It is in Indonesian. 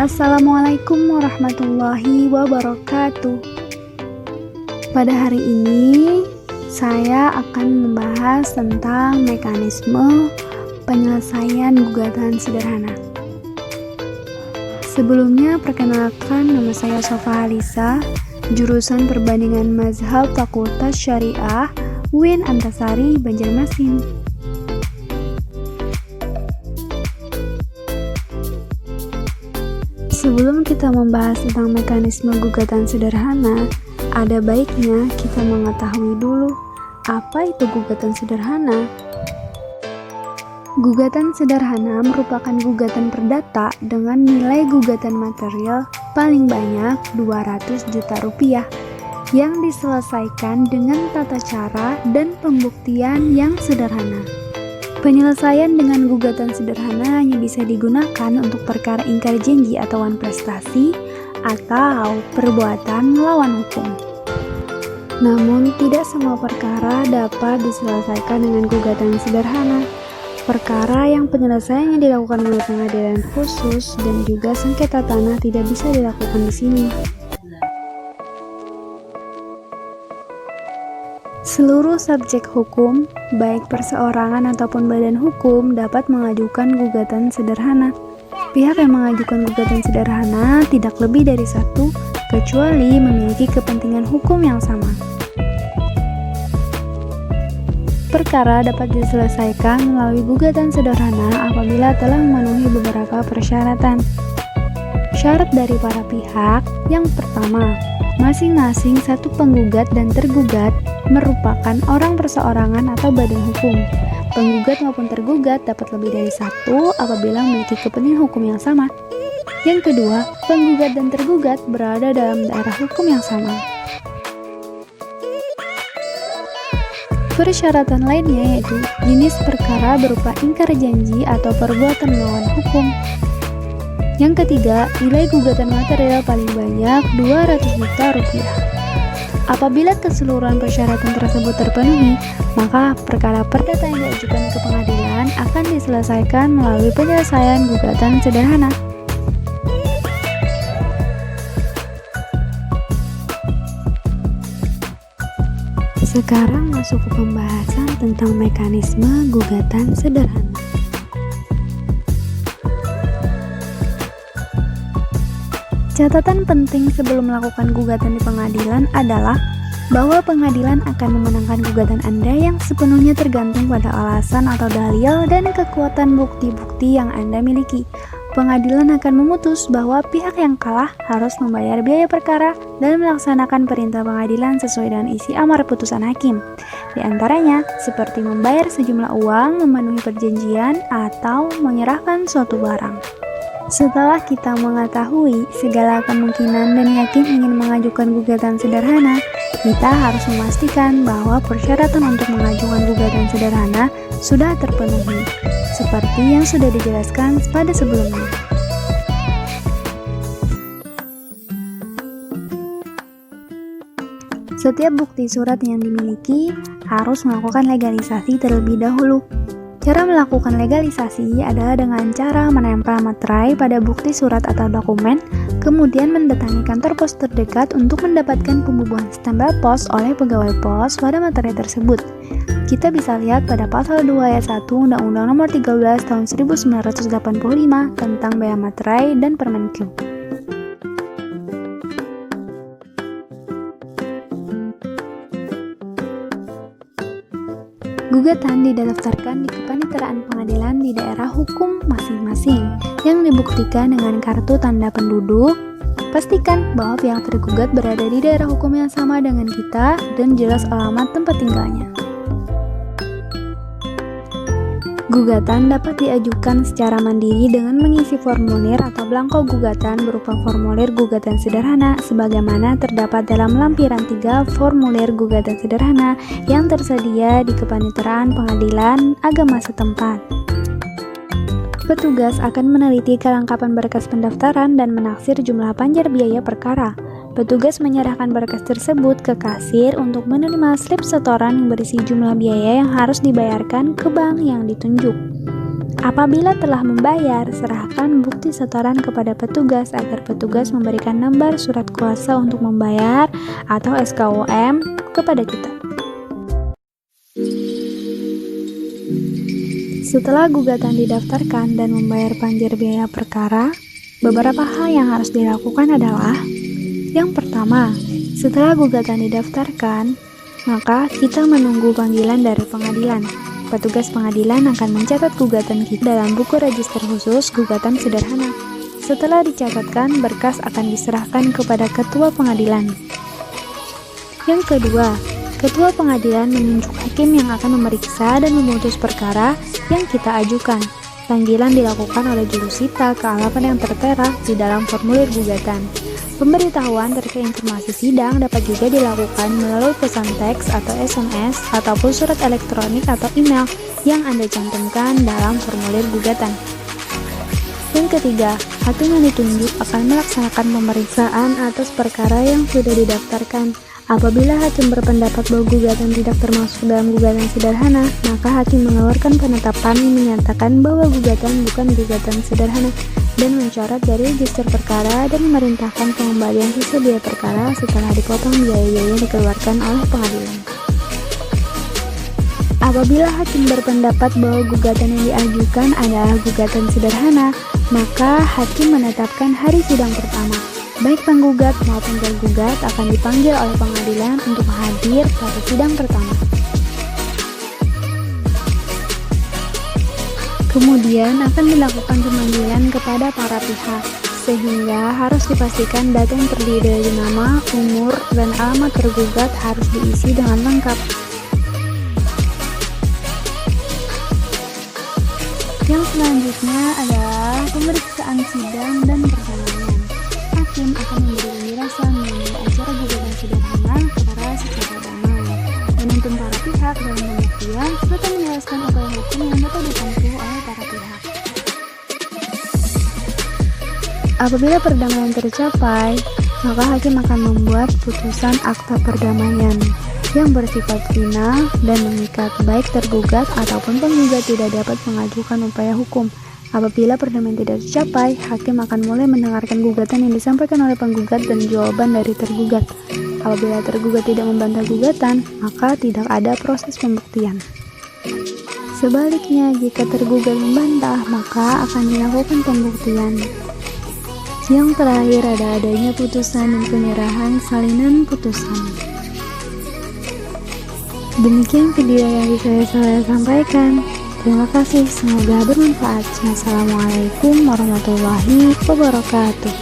Assalamualaikum warahmatullahi wabarakatuh. Pada hari ini, saya akan membahas tentang mekanisme penyelesaian gugatan sederhana. Sebelumnya, perkenalkan, nama saya Sofa Halisa, jurusan Perbandingan Mazhab Fakultas Syariah UIN Antasari, Banjarmasin. Sebelum kita membahas tentang mekanisme gugatan sederhana, ada baiknya kita mengetahui dulu apa itu gugatan sederhana. Gugatan sederhana merupakan gugatan perdata dengan nilai gugatan material paling banyak 200 juta rupiah yang diselesaikan dengan tata cara dan pembuktian yang sederhana. Penyelesaian dengan gugatan sederhana hanya bisa digunakan untuk perkara ingkar janji atau wan prestasi atau perbuatan melawan hukum. Namun, tidak semua perkara dapat diselesaikan dengan gugatan sederhana. Perkara yang penyelesaiannya dilakukan oleh pengadilan khusus dan juga sengketa tanah tidak bisa dilakukan di sini. Seluruh subjek hukum, baik perseorangan ataupun badan hukum, dapat mengajukan gugatan sederhana. Pihak yang mengajukan gugatan sederhana tidak lebih dari satu, kecuali memiliki kepentingan hukum yang sama. Perkara dapat diselesaikan melalui gugatan sederhana apabila telah memenuhi beberapa persyaratan. Syarat dari para pihak, yang pertama, masing-masing satu penggugat dan tergugat merupakan orang perseorangan atau badan hukum. Penggugat maupun tergugat dapat lebih dari satu apabila memiliki kepentingan hukum yang sama. Yang kedua, penggugat dan tergugat berada dalam daerah hukum yang sama. Persyaratan lainnya yaitu jenis perkara berupa ingkar janji atau perbuatan melawan hukum. Yang ketiga, nilai gugatan material paling banyak 200 juta rupiah. Apabila keseluruhan persyaratan tersebut terpenuhi, maka perkara perdata yang diajukan ke pengadilan akan diselesaikan melalui penyelesaian gugatan sederhana. Sekarang masuk ke pembahasan tentang mekanisme gugatan sederhana. Catatan penting sebelum melakukan gugatan di pengadilan adalah bahwa pengadilan akan memenangkan gugatan Anda yang sepenuhnya tergantung pada alasan atau dalil dan kekuatan bukti-bukti yang Anda miliki. Pengadilan akan memutus bahwa pihak yang kalah harus membayar biaya perkara dan melaksanakan perintah pengadilan sesuai dengan isi amar putusan hakim. Di antaranya, seperti membayar sejumlah uang, memenuhi perjanjian, atau menyerahkan suatu barang. Setelah kita mengetahui segala kemungkinan dan yakin ingin mengajukan gugatan sederhana, kita harus memastikan bahwa persyaratan untuk mengajukan gugatan sederhana sudah terpenuhi, seperti yang sudah dijelaskan pada sebelumnya. Setiap bukti surat yang dimiliki harus melakukan legalisasi terlebih dahulu. Cara melakukan legalisasi adalah dengan cara menempel materai pada bukti surat atau dokumen, kemudian mendatangi kantor pos terdekat untuk mendapatkan pembubuhan stempel pos oleh pegawai pos pada materai tersebut. Kita bisa lihat pada pasal 2 ayat 1 Undang-Undang Nomor 13 Tahun 1985 tentang bea materai dan Permenq. Gugatan didaftarkan di kepaniteraan pengadilan di daerah hukum masing-masing yang dibuktikan dengan kartu tanda penduduk. Pastikan bahwa pihak tergugat berada di daerah hukum yang sama dengan kita dan jelas alamat tempat tinggalnya. Gugatan dapat diajukan secara mandiri dengan mengisi formulir atau belangko gugatan berupa formulir gugatan sederhana sebagaimana terdapat dalam lampiran 3 formulir gugatan sederhana yang tersedia di kepaniteraan pengadilan agama setempat. Petugas akan meneliti kelengkapan berkas pendaftaran dan menaksir jumlah panjar biaya perkara. Petugas menyerahkan berkas tersebut ke kasir untuk menerima slip setoran yang berisi jumlah biaya yang harus dibayarkan ke bank yang ditunjuk. Apabila telah membayar, serahkan bukti setoran kepada petugas agar petugas memberikan lembar surat kuasa untuk membayar atau SKUM kepada kita. Setelah gugatan didaftarkan dan membayar panjer biaya perkara, beberapa hal yang harus dilakukan adalah: yang pertama, setelah gugatan didaftarkan, maka kita menunggu panggilan dari pengadilan. Petugas pengadilan akan mencatat gugatan kita dalam buku register khusus gugatan sederhana. Setelah dicatatkan, berkas akan diserahkan kepada ketua pengadilan. Yang kedua, ketua pengadilan menunjuk hakim yang akan memeriksa dan memutus perkara yang kita ajukan. Panggilan dilakukan oleh jurusita ke alamat yang tertera di dalam formulir gugatan. Pemberitahuan terkait informasi sidang dapat juga dilakukan melalui pesan teks atau SMS ataupun surat elektronik atau email yang Anda cantumkan dalam formulir gugatan. Yang ketiga, hakim yang ditunjuk akan melaksanakan pemeriksaan atas perkara yang sudah didaftarkan. Apabila hakim berpendapat bahwa gugatan tidak termasuk dalam gugatan sederhana, maka hakim mengeluarkan penetapan yang menyatakan bahwa gugatan bukan gugatan sederhana dan mencoret dari register perkara dan memerintahkan pengembalian sisa biaya perkara setelah dipotong biaya-biaya yang dikeluarkan oleh pengadilan. Apabila hakim berpendapat bahwa gugatan yang diajukan adalah gugatan sederhana, maka hakim menetapkan hari sidang pertama. Baik penggugat maupun tergugat akan dipanggil oleh pengadilan untuk hadir pada sidang pertama. Kemudian akan dilakukan pemanggilan kepada para pihak, sehingga harus dipastikan data yang terdiri dari nama, umur, dan alamat tergugat harus diisi dengan lengkap. Yang selanjutnya adalah pemeriksaan sidang dan pertanyaan. Hakim akan memberi penjelasan mengenai acara gugatan sederhana perkara secara damai, menuntun para pihak dalam pembuktian, serta menjelaskan upaya hukum yang dapat ditempuh oleh para pihak. Apabila perdamaian tercapai, maka hakim akan membuat putusan akta perdamaian yang bersifat final dan mengikat baik tergugat ataupun penggugat tidak dapat mengajukan upaya hukum. Apabila perdamaian tidak tercapai, hakim akan mulai mendengarkan gugatan yang disampaikan oleh penggugat dan jawaban dari tergugat. Apabila tergugat tidak membantah gugatan, maka tidak ada proses pembuktian. Sebaliknya, jika tergugat membantah, maka akan dilakukan pembuktian. Yang terakhir ada adanya putusan dan penyerahan salinan putusan. Demikian video yang bisa saya sampaikan. Terima kasih, semoga bermanfaat. Wassalamualaikum warahmatullahi wabarakatuh.